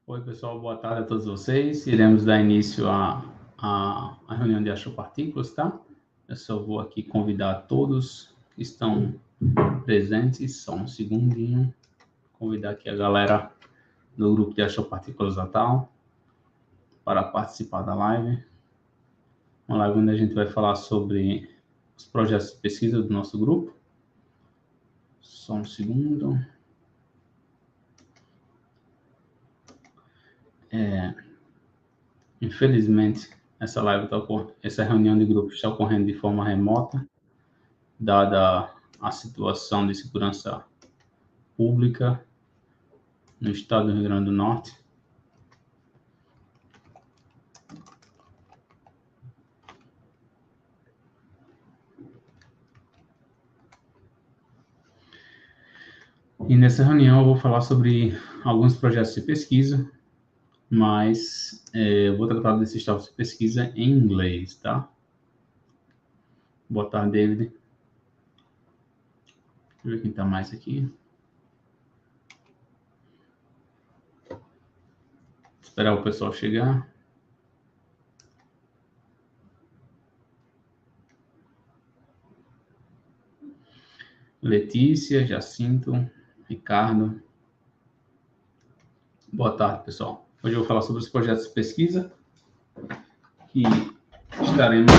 Oi, pessoal, boa tarde a todos vocês. Iremos dar início à reunião de Astropartículas, tá? Eu só vou aqui convidar todos que estão presentes, só um segundinho. Convidar aqui a galera do grupo de Astropartículas Natal para participar da live. Uma live onde a gente vai falar sobre os projetos de pesquisa do nosso grupo. Só um segundo. Infelizmente, essa reunião de grupo está ocorrendo de forma remota, dada a situação de segurança pública no estado do Rio Grande do Norte. E nessa reunião eu vou falar sobre alguns projetos de pesquisa, mas eu vou tratar desses tópicos de pesquisa em inglês, tá? Boa tarde, David. Deixa eu ver quem está mais aqui. Esperar o pessoal chegar. Letícia, Jacinto, Ricardo. Boa tarde, pessoal. Hoje eu vou falar sobre os projetos de pesquisa que estaremos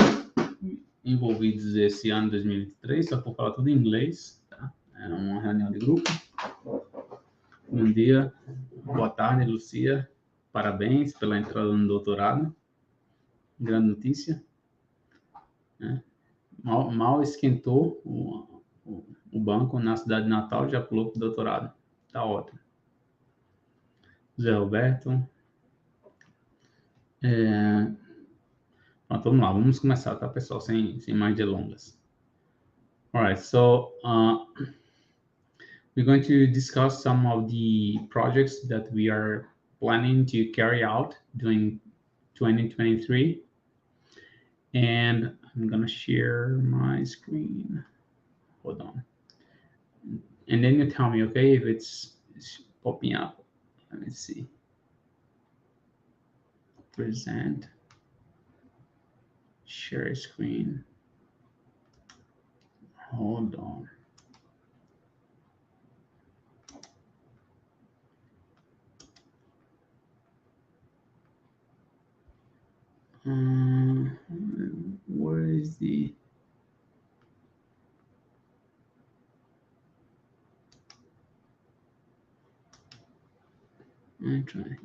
envolvidos esse ano 2023, só que vou falar tudo em inglês, tá? É uma reunião de grupo. Bom dia, boa tarde, Lucia. Parabéns pela entrada no doutorado. Grande notícia. Né? Mal esquentou o banco na cidade de Natal, já pulou para o doutorado. Tá ótimo. Zé Roberto. Pronto, vamos lá, vamos começar, tá, pessoal? Sem mais delongas. Alright, so we're going to discuss some of the projects that we are planning to carry out during 2023. And I'm gonna share my screen. Hold on. And then you tell me, okay, if it's popping up. Let me see. Present. Share screen. Hold on. Where is the...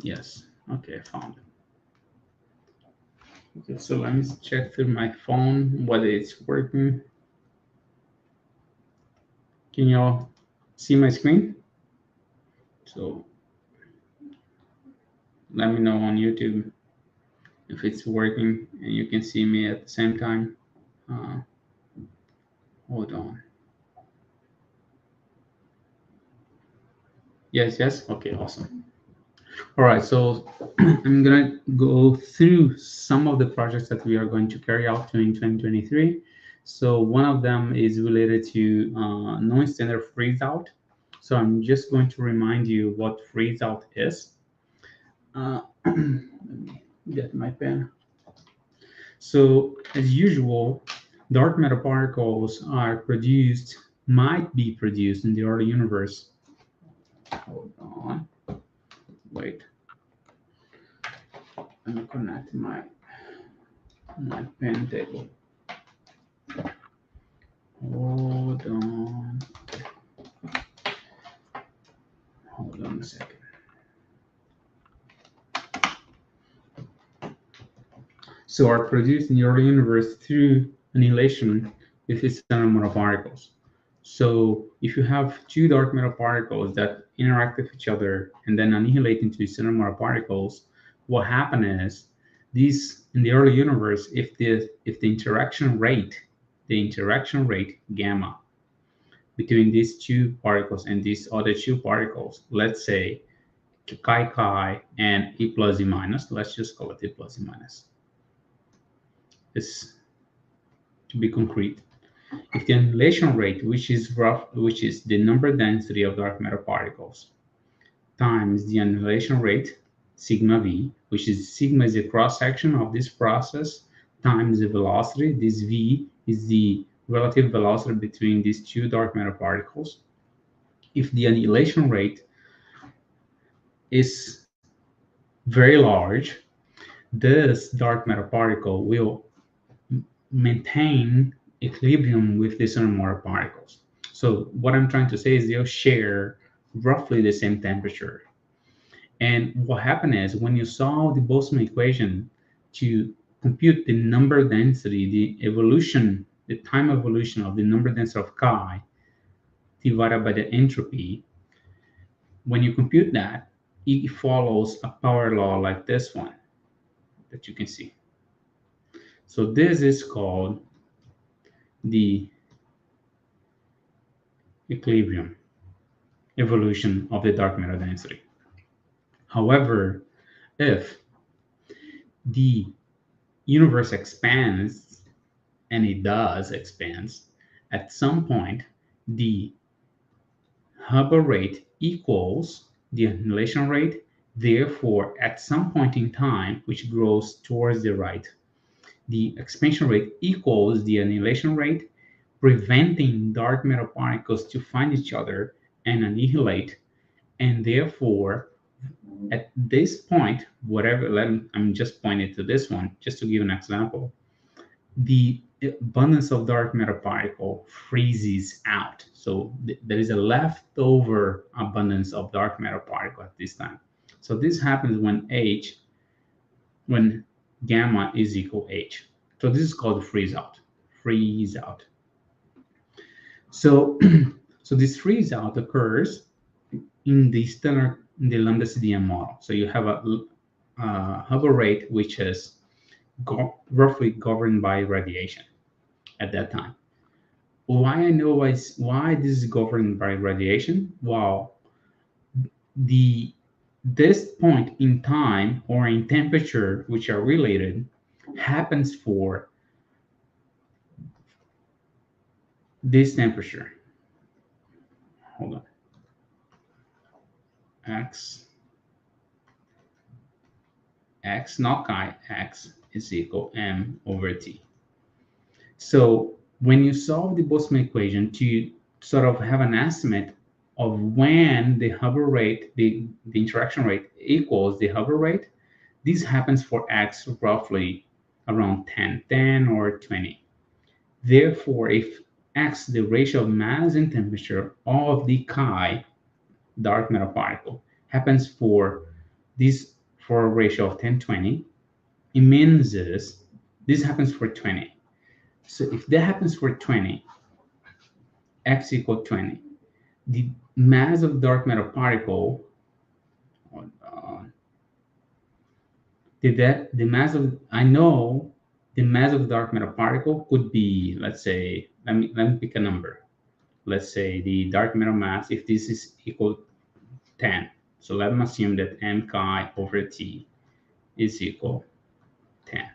Yes, okay, I found it. Okay, so let me check through my phone whether it's working. Can you all see my screen? So let me know on YouTube if it's working and you can see me at the same time. Hold on. Yes, okay, awesome. All right, so I'm gonna go through some of the projects that we are going to carry out during 2023. So one of them is related to non-standard freeze-out. So I'm just going to remind you what freeze-out is. Let me get my pen. So as usual, dark matter particles might be produced in the early universe. Hold on. Wait. Let me connect my pen table. Hold on a second. So are produced in the early universe through annihilation with its standard matter particles. So if you have two dark matter particles that interact with each other and then annihilate into standard matter particles, what happens is these in the early universe, if the interaction rate gamma between these two particles and these other two particles, let's say chi and E plus E minus, let's just call it E plus E minus. Is to be concrete. If the annihilation rate, which is the number density of dark matter particles, times the annihilation rate, sigma v, which is sigma is the cross-section of this process times the velocity. This v is the relative velocity between these two dark matter particles. If the annihilation rate is very large, this dark matter particle will maintain equilibrium with the solar matter particles. So what I'm trying to say is they'll share roughly the same temperature. And what happened is when you solve the Boltzmann equation to compute the number density, the evolution, the time evolution of the number density of chi divided by the entropy, when you compute that, it follows a power law like this one that you can see. So this is called the equilibrium evolution of the dark matter density. However, if the universe expands, and it does expands, at some point the Hubble rate equals the annihilation rate. Therefore, at some point in time, which grows towards the right, the expansion rate equals the annihilation rate, preventing dark matter particles to find each other and annihilate. And therefore, at this point, I'm just pointing to this one, just to give an example, the abundance of dark matter particle freezes out. So there is a leftover abundance of dark matter particle at this time. So this happens when gamma is equal H. So this is called freeze out. Freeze out. So, so this freeze out occurs in the lambda CDM model. So you have a Hubble rate which is roughly governed by radiation at that time. Why I know why this is governed by radiation? Well, this point in time or in temperature, which are related, happens for this temperature. Hold on. X not chi, X is equal m over t. So when you solve the Boltzmann equation to sort of have an estimate of when the Hubble rate, the interaction rate equals the Hubble rate, this happens for X roughly around 10 or 20. Therefore, if X, the ratio of mass and temperature of the chi dark matter particle, happens for a ratio of 10-20, it means this happens for 20. So if that happens for 20, X equal 20, the mass of dark matter particle, I know the mass of dark matter particle could be, let's say, let me pick a number. Let's say the dark matter mass, if this is equal 10. So let me assume that m chi over t is equal 10.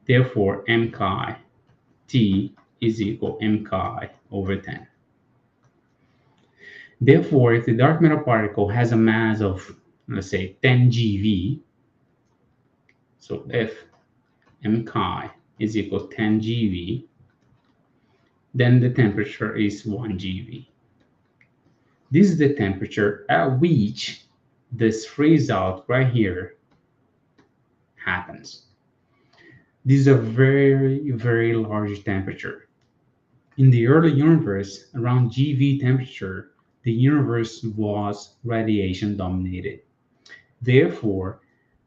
Therefore, m chi t is equal m chi over 10. Therefore, if the dark matter particle has a mass of, let's say, 10 GeV, so if m chi is equal to 10 GeV, then the temperature is 1 GeV. This is the temperature at which this freeze out right here happens. This is a very, very large temperature. In the early universe, around GeV temperature, the universe was radiation dominated. Therefore,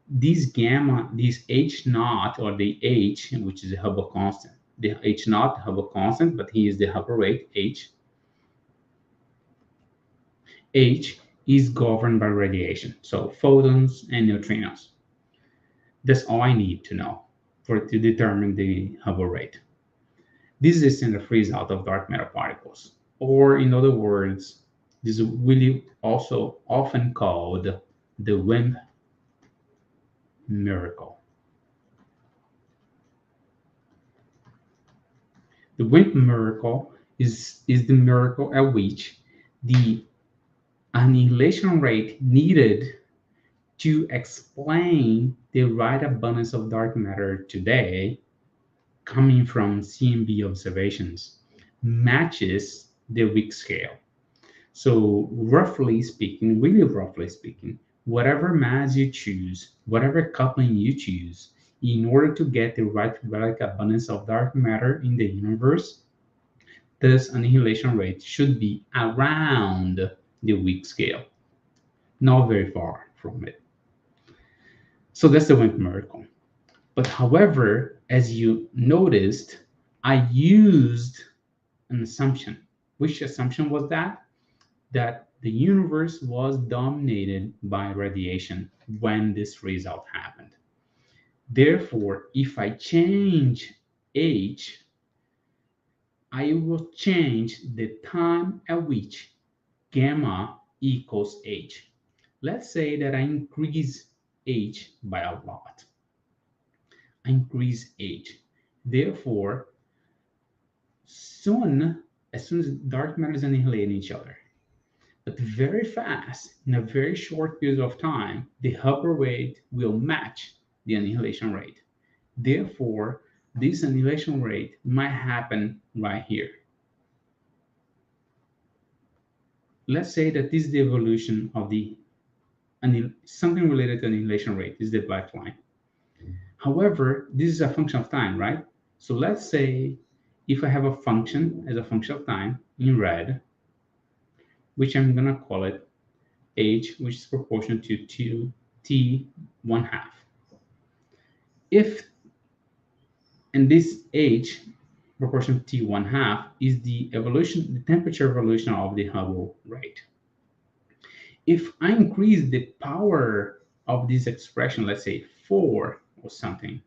this H naught, or the H, which is the Hubble constant, the H naught Hubble constant, but here is the Hubble rate, H is governed by radiation, so photons and neutrinos. That's all I need to know to determine the Hubble rate. This is the standard freeze out of dark matter particles, or in other words, this is really also often called the WIMP miracle. The WIMP miracle is the miracle at which the annihilation rate needed to explain the right abundance of dark matter today coming from CMB observations matches the weak scale. So roughly speaking, really roughly speaking, whatever mass you choose, whatever coupling you choose, in order to get the right relative abundance of dark matter in the universe, this annihilation rate should be around the weak scale, not very far from it. So that's the Wimp miracle. But however, as you noticed, I used an assumption. Which assumption was that? That the universe was dominated by radiation when this result happened. Therefore, if I change h, I will change the time at which gamma equals h. Let's say that I increase h by a lot. I increase h. Therefore, as soon as dark matter is annihilating each other, but very fast, in a very short period of time, the Hubble rate will match the annihilation rate. Therefore, this annihilation rate might happen right here. Let's say that this is the evolution of the something related to annihilation rate. This is the black line. However, this is a function of time, right? So let's say if I have a function as a function of time in red, which I'm gonna call it h, which is proportional to t 1/2. If, and this h proportional to t 1/2 is the evolution, the temperature evolution of the Hubble rate. If I increase the power of this expression, let's say 4 or something,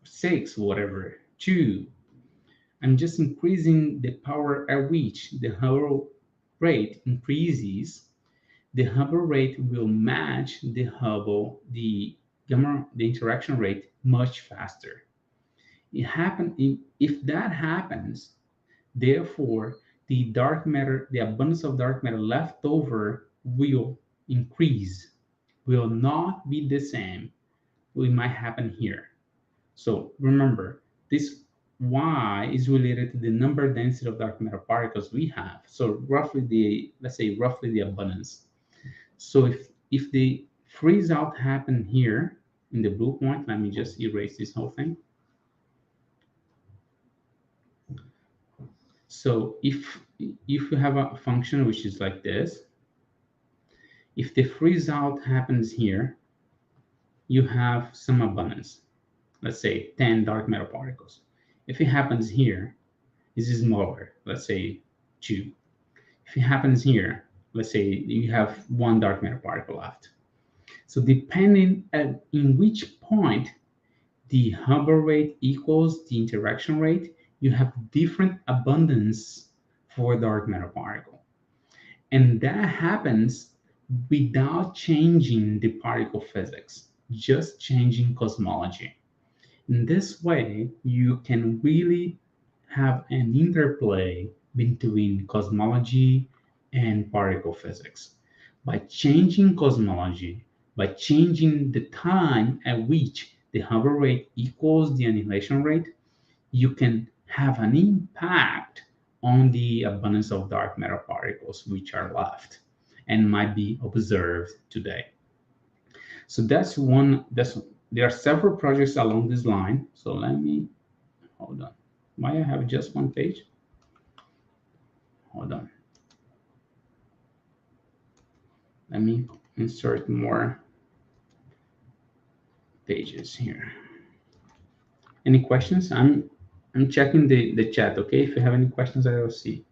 6, whatever, 2, I'm just increasing the power at which the Hubble rate increases. The Hubble rate will match the gamma, the interaction rate much faster. If that happens, therefore the dark matter, the abundance of dark matter left over will increase, will not be the same. It might happen here. So remember, this y is related to the number density of dark matter particles we have. So roughly let's say roughly the abundance. So if the freeze out happened here in the blue point, let me just erase this whole thing. So if you have a function which is like this, if the freeze out happens here, you have some abundance. Let's say 10 dark matter particles. If it happens here, this is smaller. Let's say 2. If it happens here, let's say you have 1 dark matter particle left. So depending in which point the Hubble rate equals the interaction rate, you have different abundance for dark matter particle. And that happens without changing the particle physics, just changing cosmology. In this way, you can really have an interplay between cosmology and particle physics. By changing cosmology, by changing the time at which the Hubble rate equals the annihilation rate, you can have an impact on the abundance of dark matter particles which are left and might be observed today. So there are several projects along this line. So let me, hold on. Why I have just one page? Hold on. Let me insert more pages here. Any questions? I'm checking the chat, okay? If you have any questions, I will see.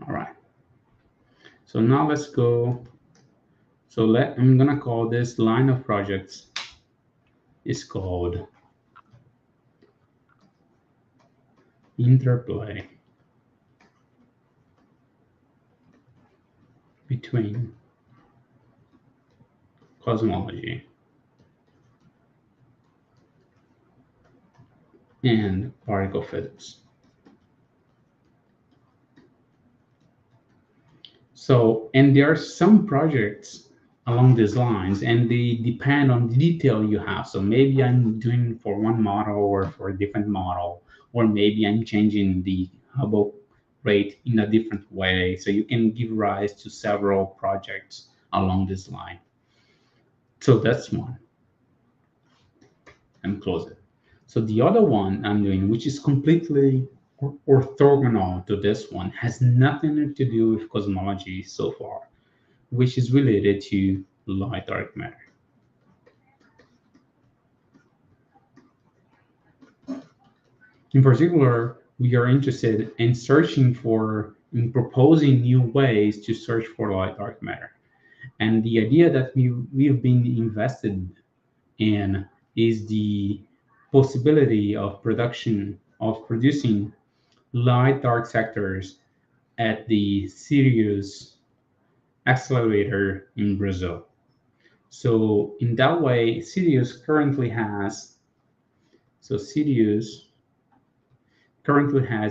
All right. So now let's go. So I'm gonna call this line of projects is called interplay between cosmology and particle physics. So, and there are some projects along these lines, and they depend on the detail you have. So maybe I'm doing for one model or for a different model, or maybe I'm changing the Hubble rate in a different way. So you can give rise to several projects along this line. So that's one. And close it. So the other one I'm doing, which is completely orthogonal to this one, has nothing to do with cosmology so far, which is related to light dark matter. In particular, we are interested in in proposing new ways to search for light dark matter. And the idea that we've been invested in is the possibility of producing light dark sectors at the Sirius accelerator in Brazil. So in that way, Sirius currently has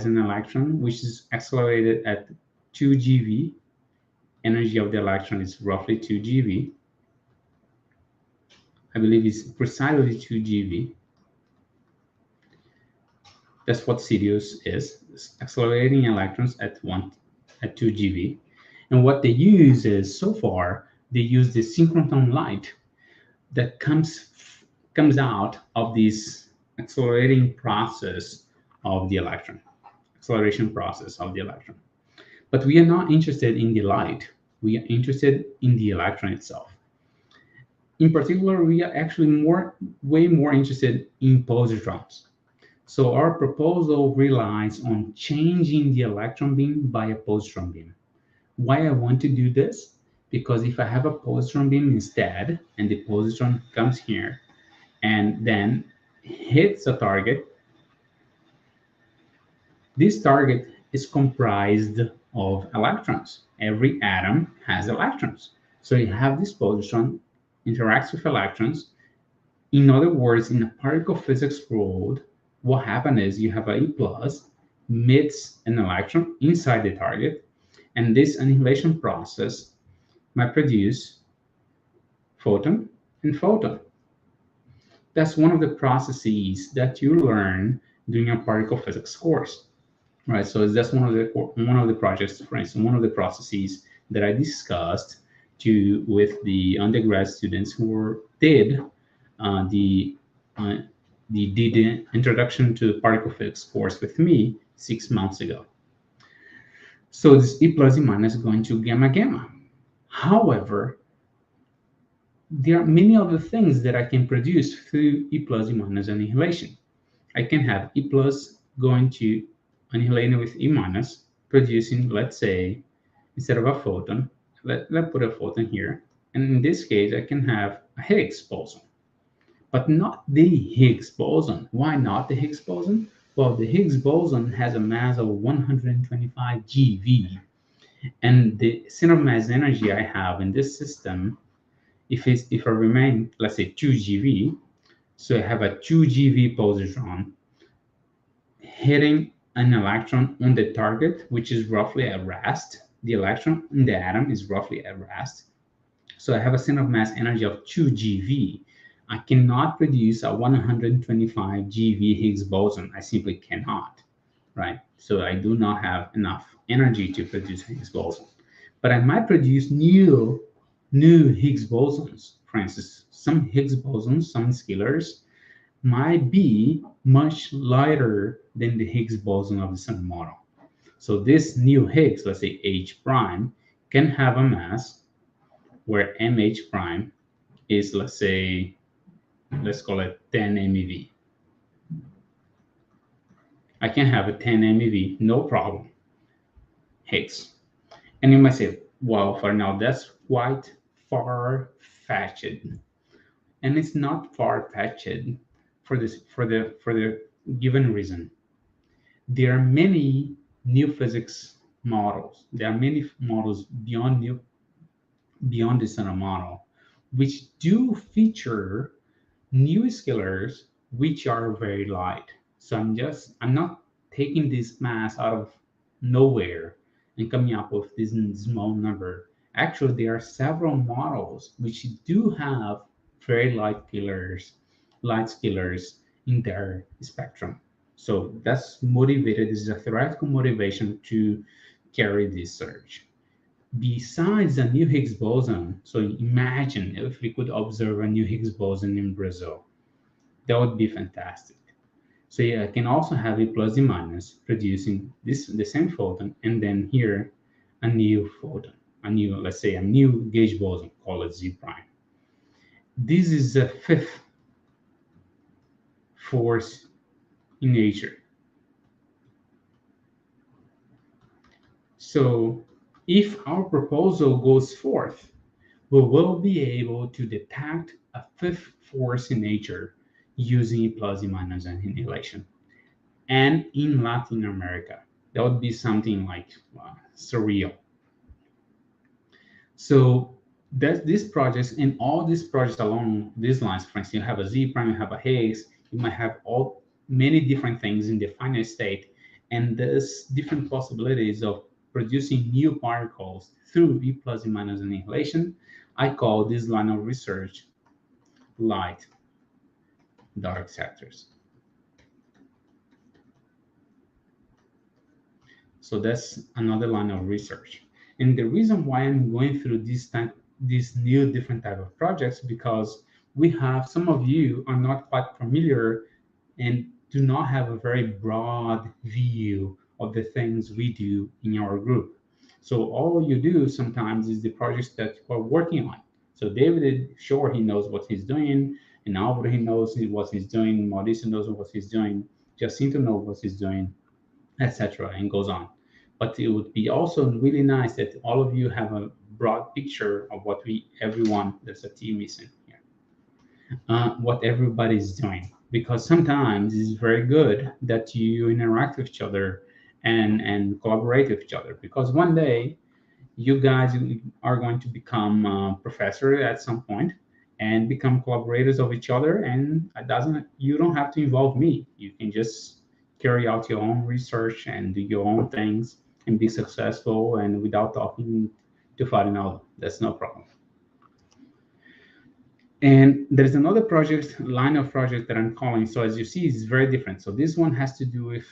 an electron which is accelerated at 2 GeV. Energy of the electron is roughly 2 GeV. I believe it's precisely 2 GeV. That's what Sirius is, accelerating electrons at 2 GeV. And what they use is, so far, they use the synchrotron light that comes out of this accelerating process of the electron, acceleration process of the electron. But we are not interested in the light. We are interested in the electron itself. In particular, we are actually way more interested in positrons. So our proposal relies on changing the electron beam by a positron beam. Why I want to do this? Because if I have a positron beam instead, and the positron comes here and then hits a target, this target is comprised of electrons. Every atom has electrons. So you have this positron interacts with electrons. In other words, in a particle physics world, what happens is you have a E plus emits an electron inside the target, and this annihilation process might produce photon and photon. That's one of the processes that you learn during a particle physics course, right? So that's one of the projects, for instance, one of the processes that I discussed with the undergrad students who did uh, the uh, the introduction to particle physics course with me 6 months ago. So this E plus E minus is going to gamma gamma. However, there are many other things that I can produce through E plus E minus annihilation. I can have E plus going to annihilating with E minus, producing, let's say, instead of a photon, let's put a photon here. And in this case, I can have a Higgs boson, but not the Higgs boson. Why not the Higgs boson? Well, the Higgs boson has a mass of 125 GeV, and the center of mass energy I have in this system, if I remain, let's say, 2 GeV, so I have a 2 GeV positron hitting an electron on the target, which is roughly at rest. The electron in the atom is roughly at rest. So I have a center of mass energy of 2 GeV. I cannot produce a 125 GeV Higgs boson. I simply cannot, right? So I do not have enough energy to produce Higgs boson. But I might produce new Higgs bosons. For instance, some Higgs bosons, some scalars, might be much lighter than the Higgs boson of the Sun model. So this new Higgs, let's say H prime, can have a mass where MH prime is, let's call it 10 MeV. I can have a 10 MeV, no problem, Higgs. And you might say, well, for now, that's quite far-fetched. And it's not far-fetched for the given reason. There are many new physics models. There are many models beyond the center model, which do feature new scalars which are very light. So I'm not taking this mass out of nowhere and coming up with this small number. Actually, there are several models which do have very light scalars in their spectrum. So that's motivated, this is a theoretical motivation to carry this search. Besides a new Higgs boson, so imagine if we could observe a new Higgs boson in Brazil. That would be fantastic. So yeah, I can also have a plus and minus producing the same photon, and then here a new photon, let's say a new gauge boson, call it Z prime. This is the fifth force in nature. So if our proposal goes forth, we will be able to detect a fifth force in nature using plus and minus annihilation. And in Latin America, that would be something like surreal. So that these projects and all these projects along these lines, for instance, you have a Z prime, you have a Higgs, you might have all many different things in the finite state, and there's different possibilities of producing new particles through E plus and minus annihilation. I call this line of research light dark sectors. So that's another line of research. And the reason why I'm going through these new different type of projects, because we have some of you are not quite familiar and do not have a very broad view of the things we do in our group. So all you do sometimes is the projects that you are working on. So David, sure, he knows what he's doing, and Albert, he knows what he's doing, Mauricio knows what he's doing, Jacinto knows what he's doing, etc., and goes on. But it would be also really nice that all of you have a broad picture of what everyone, there's a team missing here, what everybody's doing. Because sometimes it's very good that you interact with each other and collaborate with each other. Because one day you guys are going to become professor at some point and become collaborators of each other, and it doesn't you don't have to involve me. You can just carry out your own research and do your own things and be successful and without talking to Farinaldo. That's no problem. And there's another line of project that I'm calling. So as you see, it's very different. So this one has to do with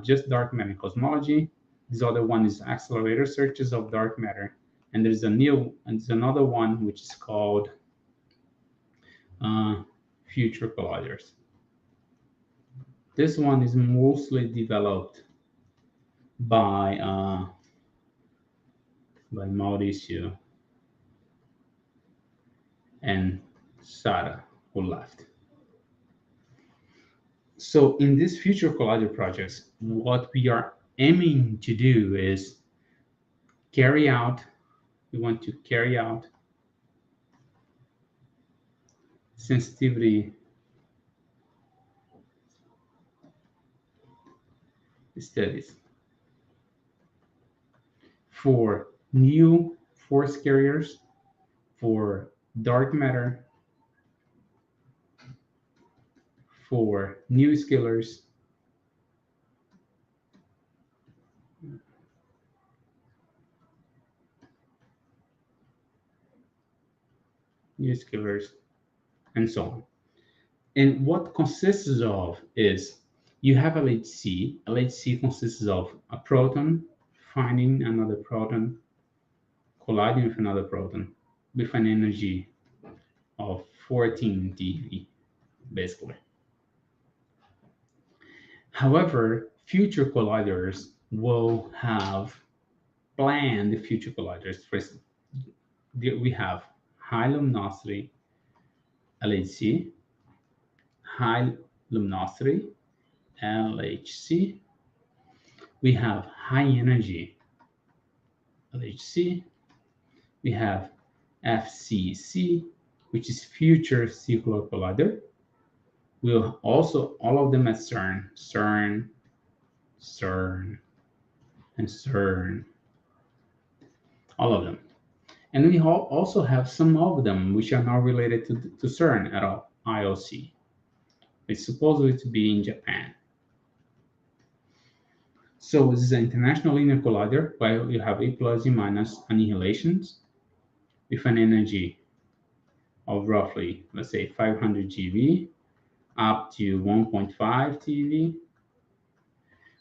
just dark matter cosmology. This other one is accelerator searches of dark matter. And there's another one which is called future colliders. This one is mostly developed by Mauricio and Sarah, who left. So in these future collider projects, what we are aiming to do is we want to carry out sensitivity studies for new force carriers, for dark matter, for new scalars, and so on. And what consists of is you have LHC. LHC consists of a proton finding another proton, colliding with another proton with an energy of 14 DeV, basically. However, future colliders will have planned future colliders. First, we have high luminosity LHC, high luminosity LHC. We have high energy LHC. We have FCC, which is future circular collider. We'll also, all of them at CERN, and CERN, all of them. And we also have some of them which are not related to CERN at all, IOC. It's supposedly to be in Japan. So this is an international linear collider where you have A plus, A minus annihilations with an energy of roughly, let's say, 500 GeV up to 1.5 TeV.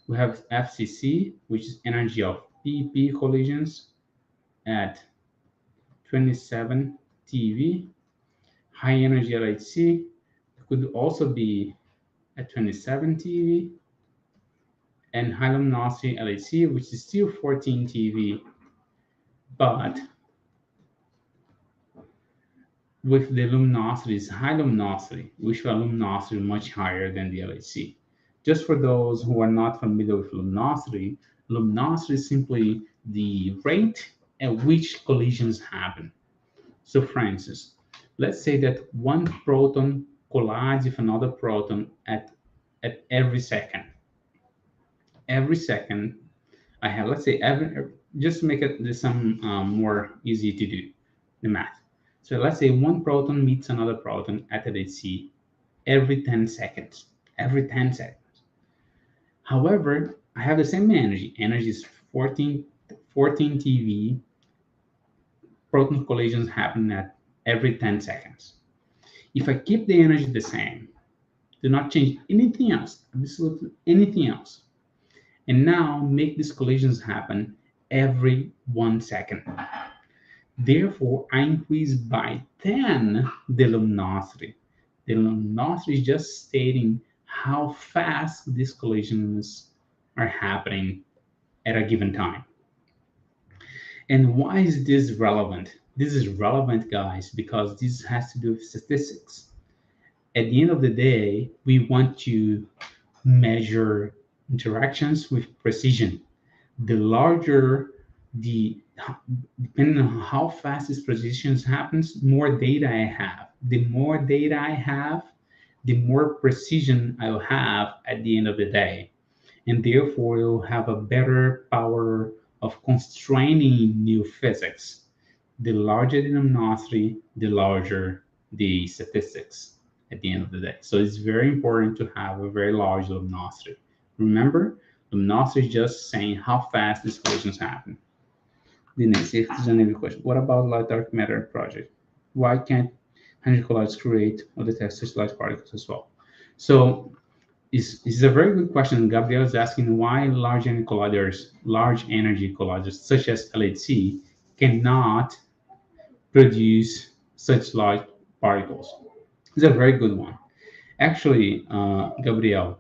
We have FCC, which is energy of PP collisions at 27 TeV. High energy LHC could also be at 27 TeV. And high luminosity LHC, which is still 14 TeV, but with the luminosities, high luminosity, which are luminosity much higher than the LHC. Just for those who are not familiar with luminosity, luminosity is simply the rate at which collisions happen. So for instance, let's say that one proton collides with another proton at every second. Every second, I have, let's say, just to make it some more easy to do the math. So let's say one proton meets another proton at LHC every 10 seconds. Every 10 seconds. However, I have the same energy. Energy is 14 TeV. Proton collisions happen at every 10 seconds. If I keep the energy the same, do not change anything else, absolutely anything else, and now make these collisions happen every 1 second. Therefore, I increase by 10 the luminosity. The luminosity is just stating how fast these collisions are happening at a given time. And why is this relevant? This is relevant, guys, because this has to do with statistics. At the end of the day, we want to measure interactions with precision. The larger the, depending on how fast this precision happens, more data I have. The more data I have, the more precision I'll have at the end of the day. And therefore, you'll have a better power of constraining new physics. The larger the luminosity, the larger the statistics at the end of the day. So it's very important to have a very large luminosity. Remember, luminosity is just saying how fast these collisions happen. The next, if there's any question, what about light dark matter project? Why can't energy colliders create or detect such large particles as well? So it's a very good question. Gabriel is asking why large energy colliders such as LHC cannot produce such large particles. It's a very good one. Actually, Gabriel,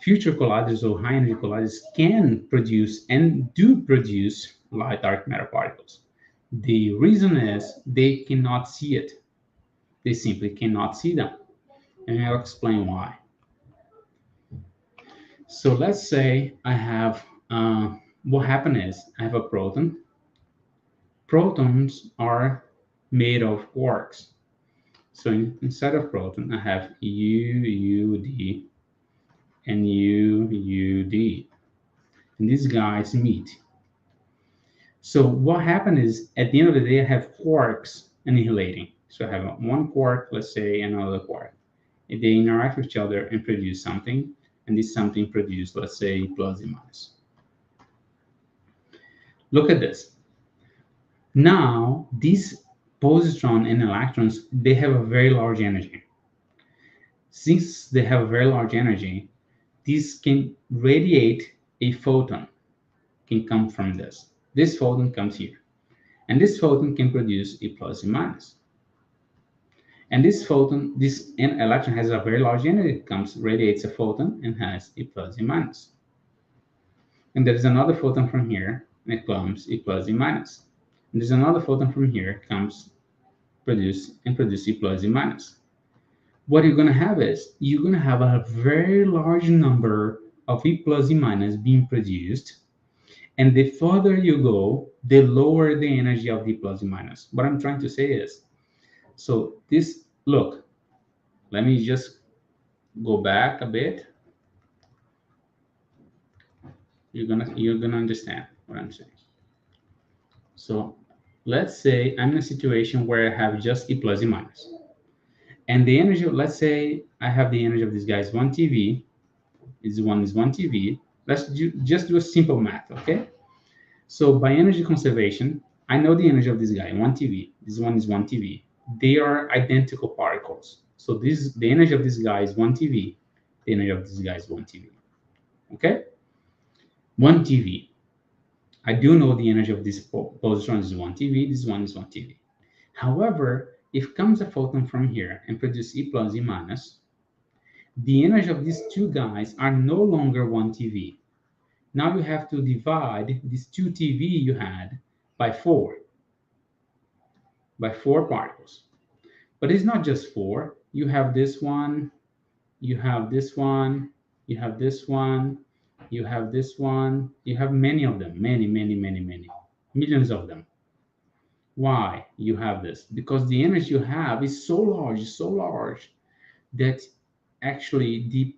future colliders or high energy colliders can produce and do produce light dark matter particles. The reason is they cannot see it. They simply cannot see them. And I'll explain why. So let's say I have, what happened is I have a proton. Protons are made of quarks. So inside of proton, I have UUD and UUD. And these guys meet. So what happened is, at the end of the day, I have quarks annihilating. So I have one quark, let's say, another quark. If they interact with each other and produce something, and this something produced, let's say, plus and minus. Look at this. Now, these positrons and electrons, they have a very large energy. Since they have a very large energy, this can radiate a photon, can come from this. This photon comes here. And this photon can produce a plus and minus. And this photon, this electron has a very large energy. It radiates a photon and has a plus and minus. And there is another photon from here, and it comes a plus and minus. And there's another photon from here, produce a plus and minus. What you're going to have is, you're going to have a very large number of E plus and minus being produced. And the further you go, the lower the energy of the plus and minus. What I'm trying to say is, so this, look, let me just go back a bit. You're gonna understand what I'm saying. So let's say I'm in a situation where I have just E plus and minus. And the energy, let's say I have the energy of this guy is 1 TeV. Is 1 TeV. just do a simple math, okay? So by energy conservation, I know the energy of this guy, 1 TeV. This one is 1 TeV. They are identical particles. So the energy of this guy is 1 TeV. The energy of this guy is 1 TeV. Okay? 1 TeV. I do know the energy of this positron is 1 TeV. This one is 1 TeV. However, if comes a photon from here and produce E plus, E minus, the energy of these two guys are no longer 1 TeV. Now you have to divide this 2 TeV you had by 4 particles. But it's not just 4. You have this one, you have this one, you have this one, you have this one, you have many of them, many, many, many, many, millions of them. Why you have this? Because the energy you have is so large that actually the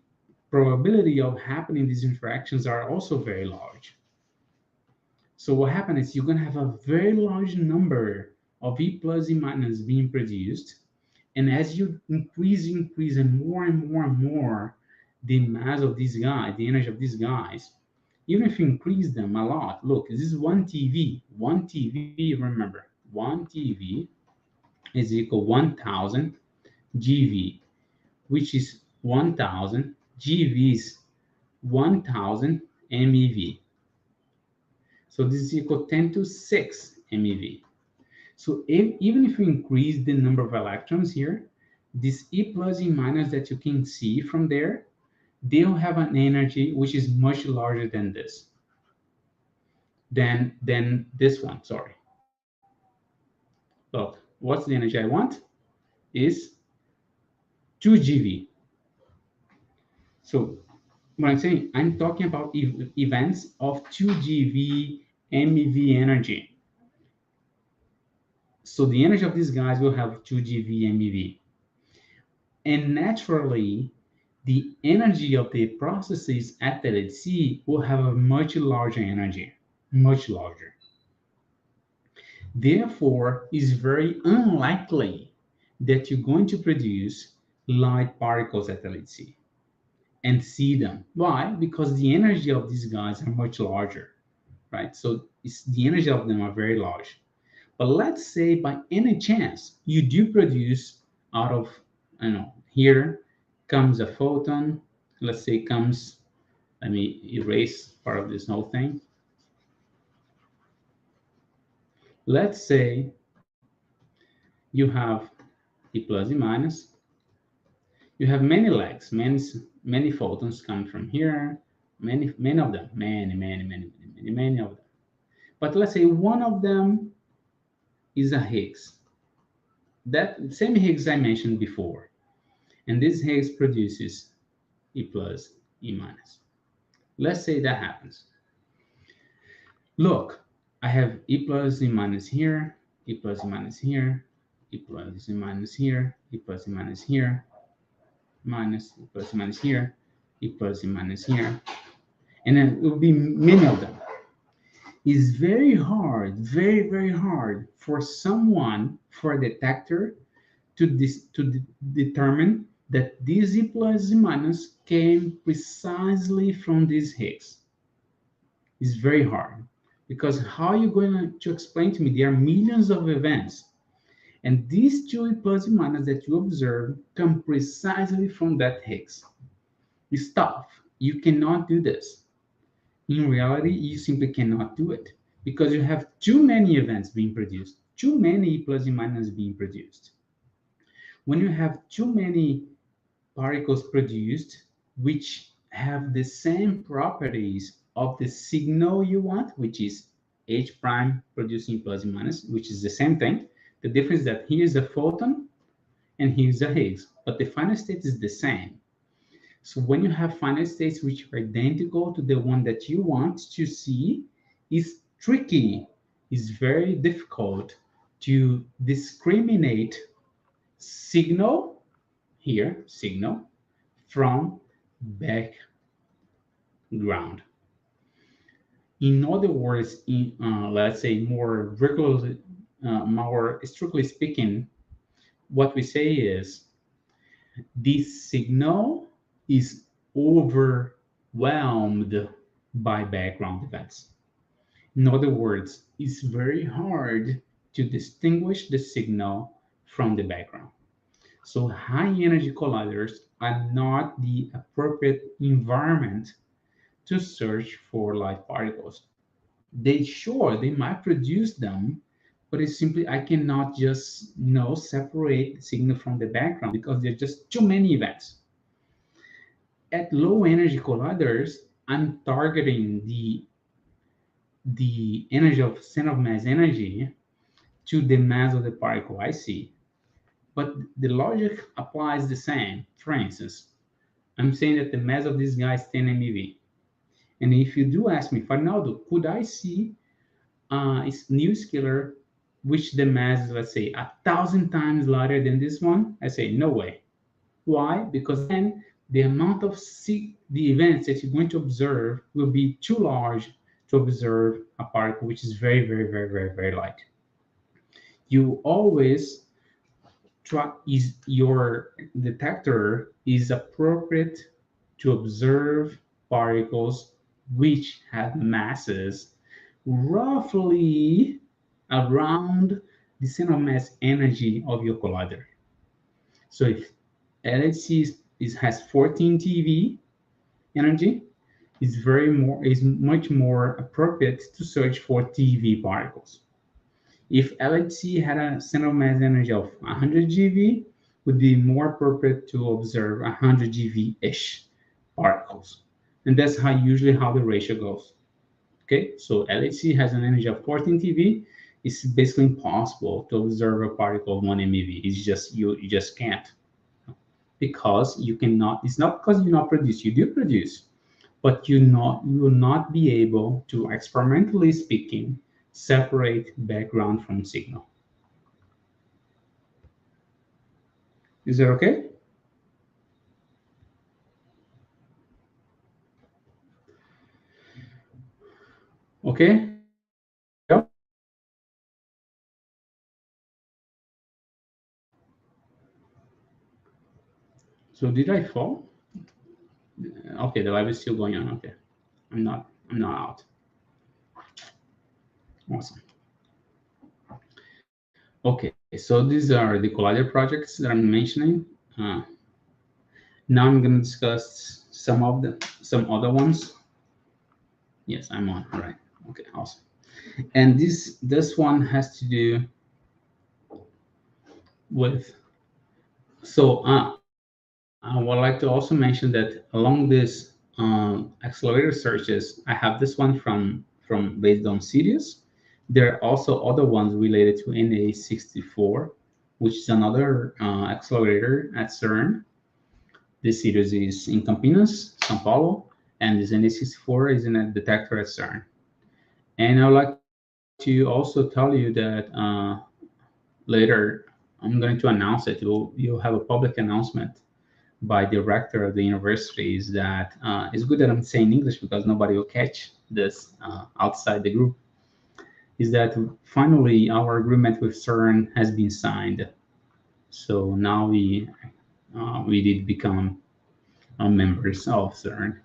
probability of happening these interactions are also very large. So what happens is you're going to have a very large number of E plus, E minus being produced. And as you increase and more the mass of these guys, the energy of these guys, even if you increase them a lot, look, this is 1 TeV. 1 TeV, remember, 1 TeV is equal 1,000 GeV, which is 1,000 GeV is 1,000 MeV. So this is equal 10 to 6 MeV. So even if you increase the number of electrons here, this E plus, E minus that you can see from there, they'll have an energy which is much larger than this, than this one, sorry. Look, what's the energy I want? Is 2 GeV. So what I'm saying, I'm talking about events of 2 GeV MeV energy. So the energy of these guys will have 2 GeV MeV. And naturally, the energy of the processes at the LHC will have a much larger energy, much larger. Therefore, it's very unlikely that you're going to produce light particles at LHC and see them. Why? Because the energy of these guys are much larger, right? So the energy of them are very large. But let's say by any chance you do produce out of, I don't know, here comes a photon, let's say comes, let me erase part of this whole thing. Let's say you have E plus, E minus. You have many legs, many photons come from here, many of them, many of them. But let's say one of them is a Higgs. That same Higgs I mentioned before. And this Higgs produces E plus, E minus. Let's say that happens. Look, I have E plus, E minus here, E plus, E minus here, E plus, E minus here, E plus, E minus here, minus, E plus, E minus here, E plus, E minus here. And then it will be many of them. It's very hard, very hard for someone, for a detector to determine that this E plus, E minus came precisely from this Higgs. It's very hard, because how are you going to explain to me there are millions of events and these two E plus, E minus that you observe come precisely from that Higgs? It's tough. You cannot do this. In reality, you simply cannot do it because you have too many events being produced, too many E plus, E minus being produced. When you have too many particles produced, which have the same properties of the signal you want, which is H prime producing plus and minus, which is the same thing. The difference is that here's a photon and here's a Higgs, but the final state is the same. So when you have final states which are identical to the one that you want to see, it's tricky. It's very difficult to discriminate signal here, signal, from background. In other words, let's say more regularly, more strictly speaking, what we say is this signal is overwhelmed by background events. In other words, it's very hard to distinguish the signal from the background. So high energy colliders are not the appropriate environment to search for light particles. They might produce them, but it's simply I cannot just separate the signal from the background because there's just too many events. At low energy colliders, I'm targeting the energy of center of mass energy to the mass of the particle I see. But the logic applies the same. For instance, I'm saying that the mass of this guy is 10 MeV. And if you do ask me, Fernando, could I see a new scalar which the mass is, let's say, 1,000 times larger than this one? I say, no way. Why? Because then the amount of the events that you're going to observe will be too large to observe a particle which is very, very, very, very, very light. You always try is your detector is appropriate to observe particles which have masses roughly around the center of mass energy of your collider. So if LHC has 14 TeV energy, is much more appropriate to search for TeV particles. If LHC had a center of mass energy of 100 GeV, would be more appropriate to observe 100 GeV-ish particles. And that's usually how the ratio goes. Okay, so LHC has an energy of 14 TeV. It's basically impossible to observe a particle of 1 MeV. It's just you just can't, because you cannot. It's not because you not produce. You do produce, but you will not be able to, experimentally speaking, separate background from signal. Is that okay? Okay. So did I fall? Okay, the live is still going on. Okay, I'm not out. Awesome. Okay, so these are the collider projects that I'm mentioning. Now I'm going to discuss some other ones. Yes, I'm on. All right. Okay, awesome. And this one has to do with. So I would like to also mention that along this accelerator searches, I have this one from based on Sirius. There are also other ones related to NA64, which is another accelerator at CERN. This Sirius is in Campinas, São Paulo, and this NA64 is in a detector at CERN. And I would like to also tell you that later I'm going to announce it. You'll have a public announcement by the rector of the university. Is that it's good that I'm saying English because nobody will catch this outside the group. Is that finally our agreement with CERN has been signed. So now we did become members of CERN.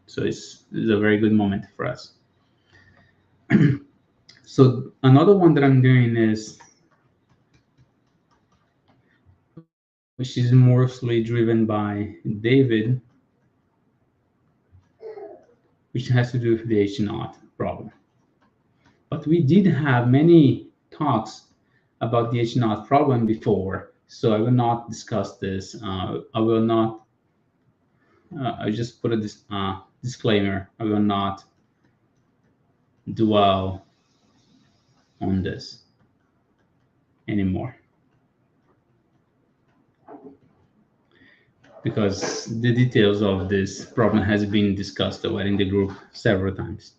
So it's a very good moment for us. So another one that I'm doing is, which is mostly driven by David, which has to do with the H0 problem. But we did have many talks about the H0 problem before, so I will not discuss this. I will not. I just put a disclaimer. I will not dwell on this anymore, because the details of this problem has been discussed already in the group several times.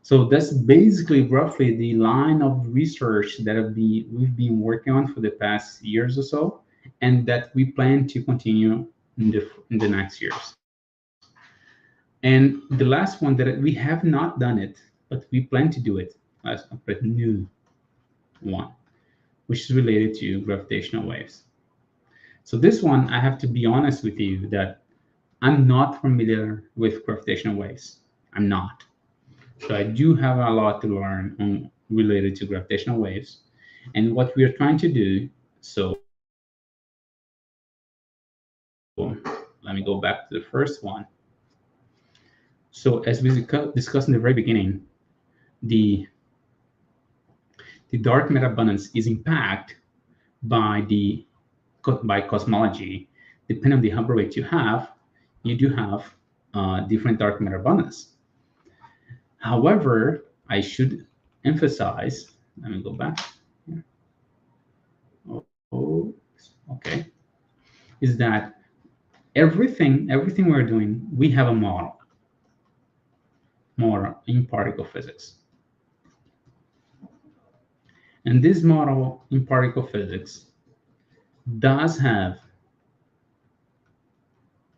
So that's basically roughly the line of research that we've been working on for the past years or so, and that we plan to continue in the next years. And the last one that we have not done it, but we plan to do it as a new one, which is related to gravitational waves. So this one, I have to be honest with you that I'm not familiar with gravitational waves. I'm not. So I do have a lot to learn on related to gravitational waves. And what we are trying to do, so let me go back to the first one. So as we discussed in the very beginning, the the dark matter abundance is impacted by the by cosmology. Depending on the Hubble rate you do have different dark matter abundance. However, I should emphasize. Let me go back here. Oh, okay. Is that everything we're doing, we have a model in particle physics, and this model in particle physics does have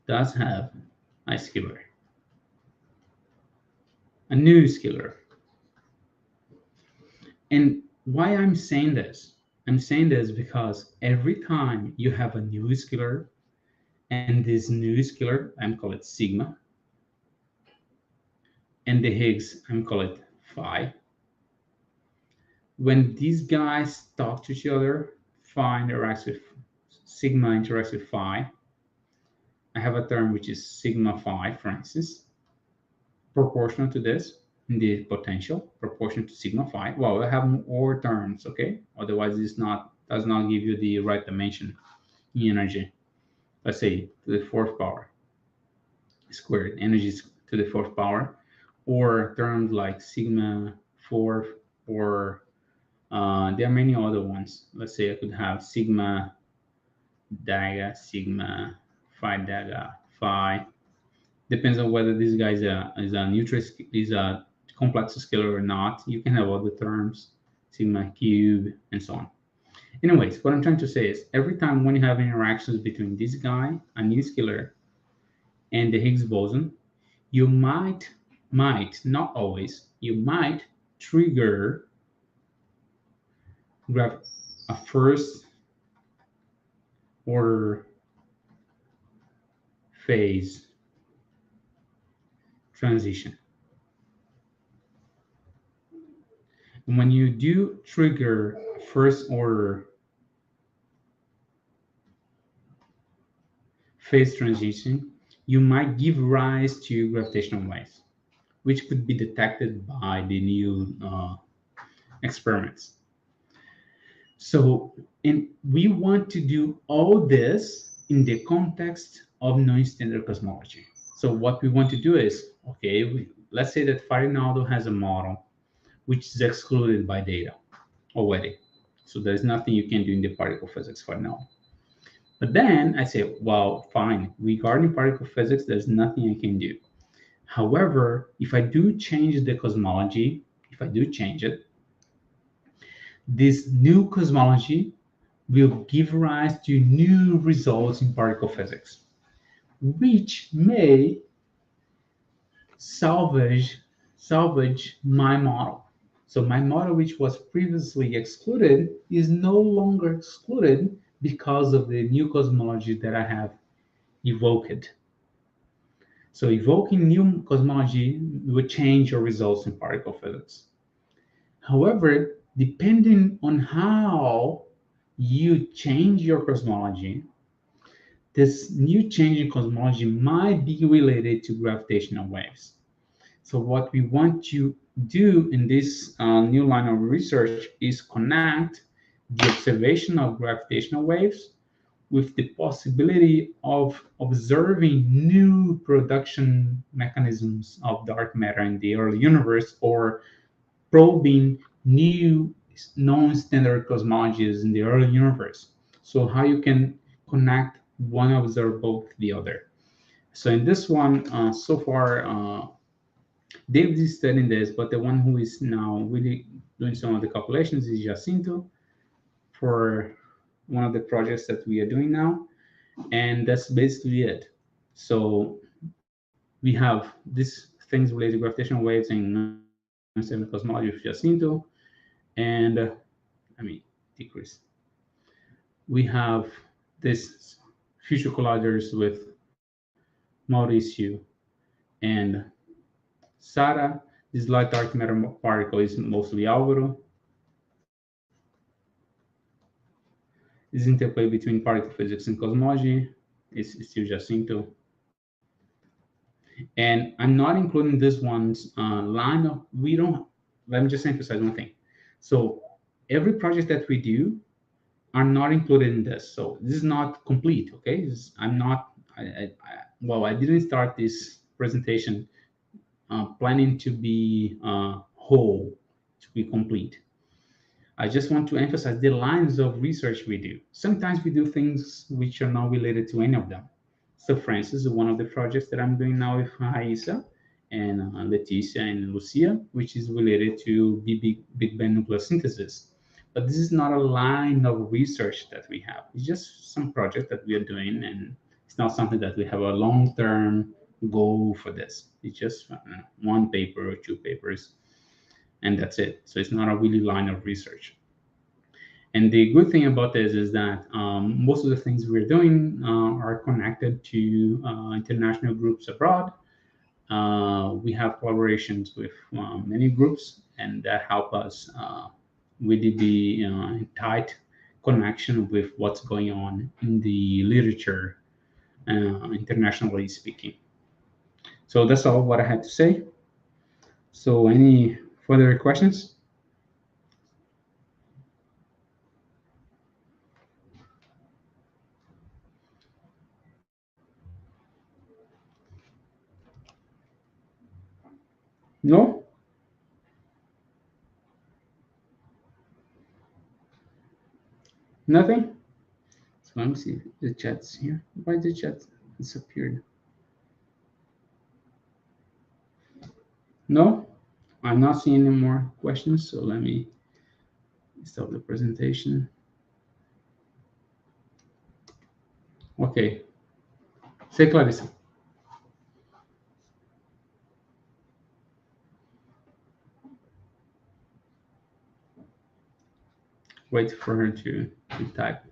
a scalar, a new scalar. And why I'm saying this? I'm saying this because every time you have a new scalar, and this new scalar, I'm call it sigma, and the Higgs, I'm call it phi. When these guys talk to each other, phi interacts with sigma interacts with phi. I have a term which is sigma phi, for instance, proportional to this in the potential, proportional to sigma phi. Well, I have more terms, okay? Otherwise, this does not give you the right dimension in energy. Let's say to the fourth power squared, energy to the fourth power, or terms like sigma fourth, or there are many other ones. Let's say I could have sigma dagger, sigma phi dagger, phi. Depends on whether this guy is a neutral is a complex scalar or not. You can have other terms, sigma cube, and so on. Anyways, what I'm trying to say is every time when you have interactions between this guy, a new scalar, and the Higgs boson, you might not always, you might trigger grab a first order phase transition. And when you do trigger first order phase transition, you might give rise to gravitational waves, which could be detected by the new experiments. So, and we want to do all this in the context of non-standard cosmology. So what we want to do is, okay, let's say that Farinaldo has a model which is excluded by data already. So there's nothing you can do in the particle physics for now. But then I say, well, fine, regarding particle physics, there's nothing I can do. However, if I do change the cosmology, if I do change it, this new cosmology will give rise to new results in particle physics, which may salvage my model. So my model, which was previously excluded, is no longer excluded because of the new cosmology that I have evoked. So evoking new cosmology would change your results in particle physics. However, depending on how you change your cosmology, this new change in cosmology might be related to gravitational waves. So what we want to do in this new line of research is connect the observation of gravitational waves with the possibility of observing new production mechanisms of dark matter in the early universe, or probing new non-standard cosmologies in the early universe. So how you can connect one observable to the other. So in this one, so far, David is studying this, but the one who is now really doing some of the calculations is Jacinto for one of the projects that we are doing now. And that's basically it. So we have these things related to gravitational waves and non-standard cosmology with Jacinto, and I mean, decrease. We have this future colliders with Mauricio and Sara. This This light dark matter particle is mostly albedo. This interplay between particle physics and cosmology is still Jacinto. And I'm not including this one's line of, we don't, let me just emphasize one thing. So every project that we do are not included in this. So this is not complete, okay? I'm not, well, I didn't start this presentation planning to be whole, to be complete. I just want to emphasize the lines of research we do. Sometimes we do things which are not related to any of them. So, for instance, one of the projects that I'm doing now with Raisa and Leticia and Lucia, which is related to Big Bang nucleosynthesis. But this is not a line of research that we have. It's just some project that we are doing, and it's not something that we have a long-term goal for this. It's just one paper or two papers, and that's it. So it's not a really line of research. And the good thing about this is that most of the things we're doing are connected to international groups abroad. We have collaborations with many groups, and that help us really be in tight connection with what's going on in the literature, internationally speaking. So that's all what I had to say. So any further questions? No? Nothing? So let me see if the chat's here. Why the chat disappeared? No? I'm not seeing any more questions, so let me stop the presentation. Okay. Say, Clarissa. Wait for her to type.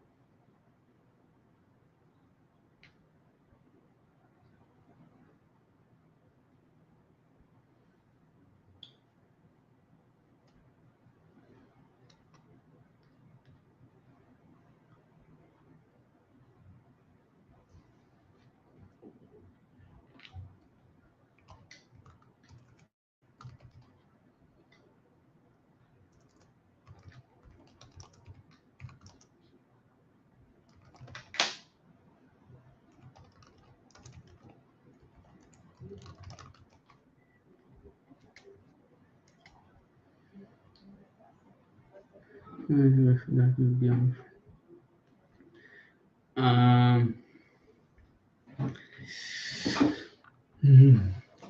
That would be on.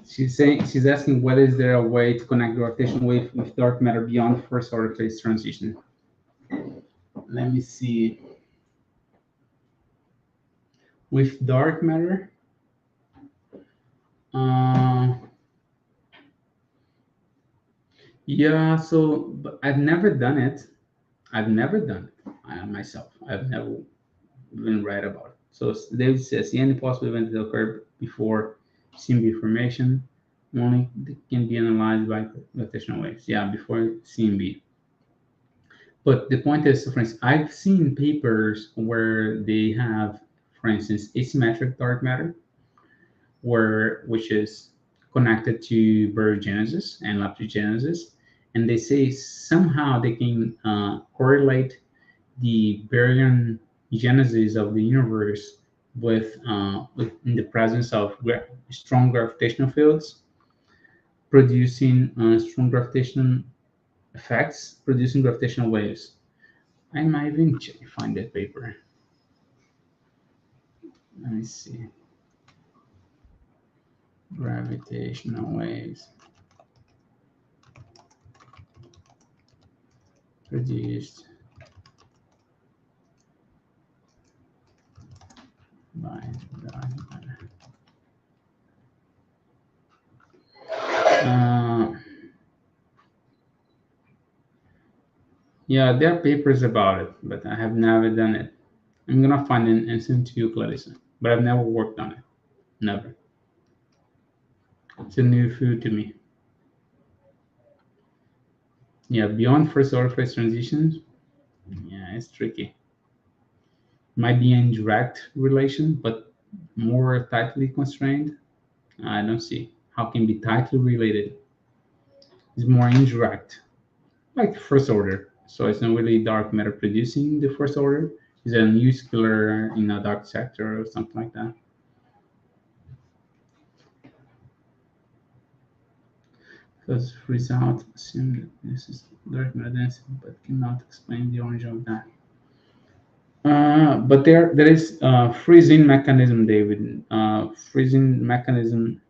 She's asking whether is there a way to connect gravitational wave with dark matter beyond first order phase transition. Let me see. With dark matter, yeah. So, but I've never done it. I've never done it myself. I've never even read about it. So David says the any possible event that occurred before CMB formation only can be analyzed by gravitational waves. Yeah, before CMB. But the point is, for instance, I've seen papers where they have, for instance, asymmetric dark matter, which is connected to baryogenesis and leptogenesis, and they say somehow they can correlate the baryon genesis of the universe with in the presence of strong gravitational fields, producing strong gravitational effects, producing gravitational waves. I might even find that paper. Let me see. Gravitational waves produced by dark matter. Yeah, there are papers about it, but I have never done it. I'm gonna find it and send to you, Clarissa. But I've never worked on it. Never. It's a new food to me. Yeah, beyond first order phase transitions, yeah, it's tricky. Might be an indirect relation, but more tightly constrained. I don't see how can be tightly related. It's more indirect, like first order. So it's not really dark matter producing the first order. It's a nuclear in a dark sector or something like that. Because result assume that this is dark matter density, but cannot explain the origin of that. But there is freezing mechanism, David. Freezing mechanism.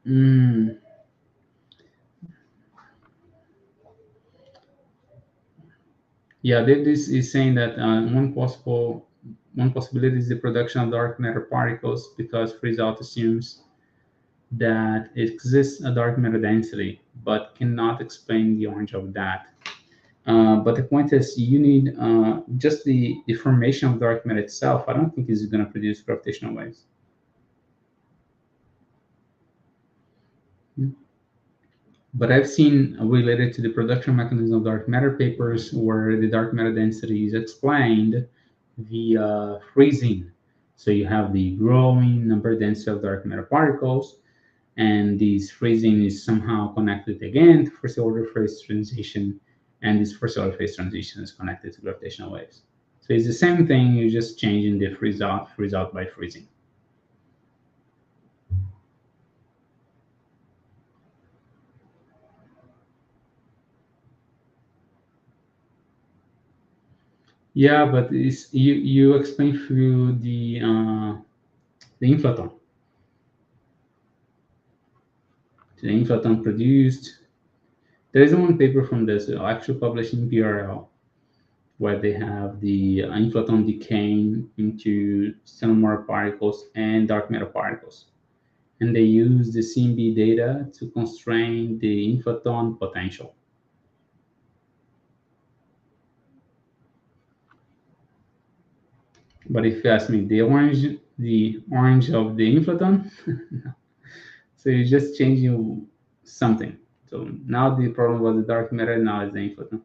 Mm, yeah, this is saying that one possibility is the production of dark matter particles because freeze-out assumes that it exists a dark matter density, but cannot explain the origin of that. But the point is, you need just the formation of dark matter itself. I don't think is going to produce gravitational waves. But I've seen related to the production mechanism of dark matter papers where the dark matter density is explained via freezing. So you have the growing number density of dark matter particles, and this freezing is somehow connected again to first order phase transition, and this first order phase transition is connected to gravitational waves. So it's the same thing, you're just changing the freeze out by freezing. Yeah, but it's, you explain through the inflaton. The inflaton produced. There is one paper from this actually published in PRL where they have the inflaton decaying into stellar particles and dark matter particles, and they use the CMB data to constrain the inflaton potential. But if you ask me, the orange of the inflaton, so you're just changing something. So now the problem was the dark matter, now it's the inflaton.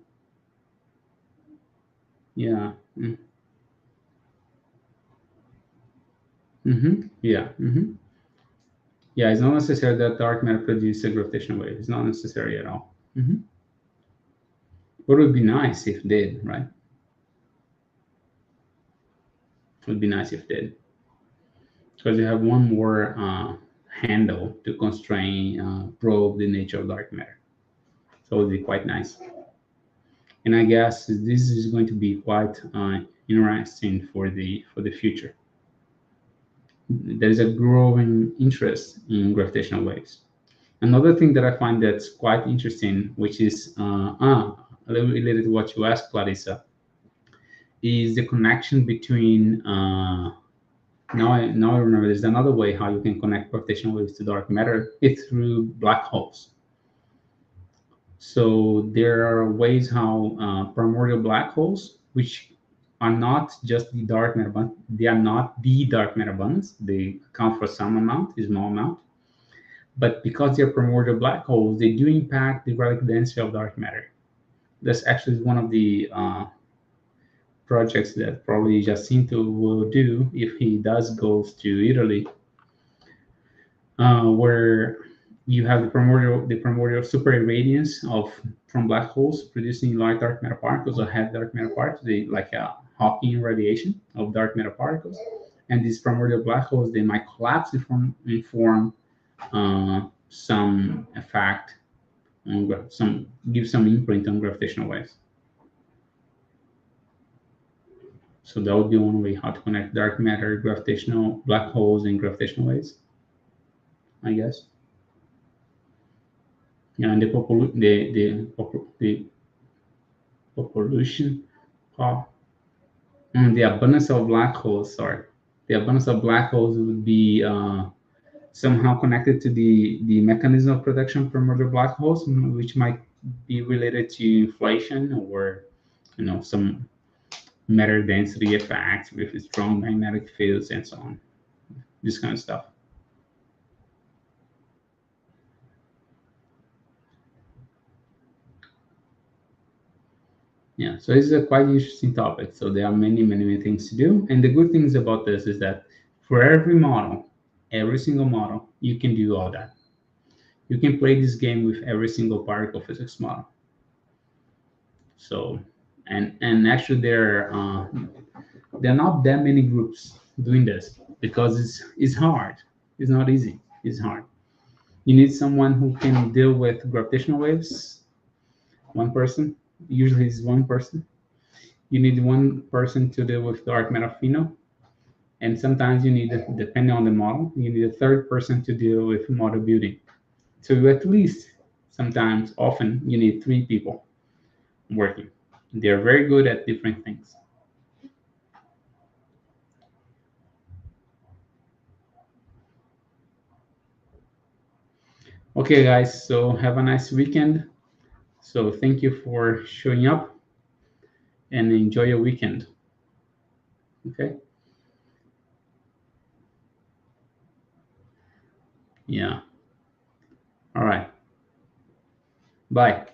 Yeah. Yeah. Yeah, it's not necessary that dark matter produces a gravitational wave. It's not necessary at all. But it would be nice if it did, right? It would be nice if it did. Because you have one more handle to constrain, probe the nature of dark matter. So it would be quite nice. And I guess this is going to be quite interesting for the future. There is a growing interest in gravitational waves. Another thing that I find that's quite interesting, which is a little related to what you asked, Clarissa, is the connection between now I remember there's another way how you can connect gravitational waves to dark matter. It's through black holes. So there are ways how primordial black holes, which are not just the dark matter, but they are not the dark matter abundance. They account for some amount, a small amount, but because they're primordial black holes, they do impact the relative density of dark matter. That's actually one of the projects that probably Jacinto will do if he does goes to Italy, where you have the primordial super irradiance of from black holes producing large dark matter particles or heavy dark matter particles, they, like a Hawking radiation of dark matter particles. And these primordial black holes, they might collapse and form some effect on some give some imprint on gravitational waves. So that would be one way how to connect dark matter, gravitational black holes, and gravitational waves, I guess. Yeah, and the population, oh, and the abundance of black holes. Sorry, the abundance of black holes would be somehow connected to the mechanism of production from other black holes, which might be related to inflation or some matter density effects with strong magnetic fields and so on. This kind of stuff. Yeah, so it's a quite interesting topic. So there are many things to do. And the good things about this is that for every model, every single model, you can do all that. You can play this game with every single particle physics model. So, and actually there are not that many groups doing this because it's hard. It's not easy. It's hard. You need someone who can deal with gravitational waves. One person, usually it's one person. You need one person to deal with dark matter phenom, and sometimes you need, depending on the model, you need a third person to deal with model building. So at least sometimes, often, you need three people working. They're very good at different things. Okay, guys, so have a nice weekend. So thank you for showing up and enjoy your weekend. Okay? Yeah. All right. Bye.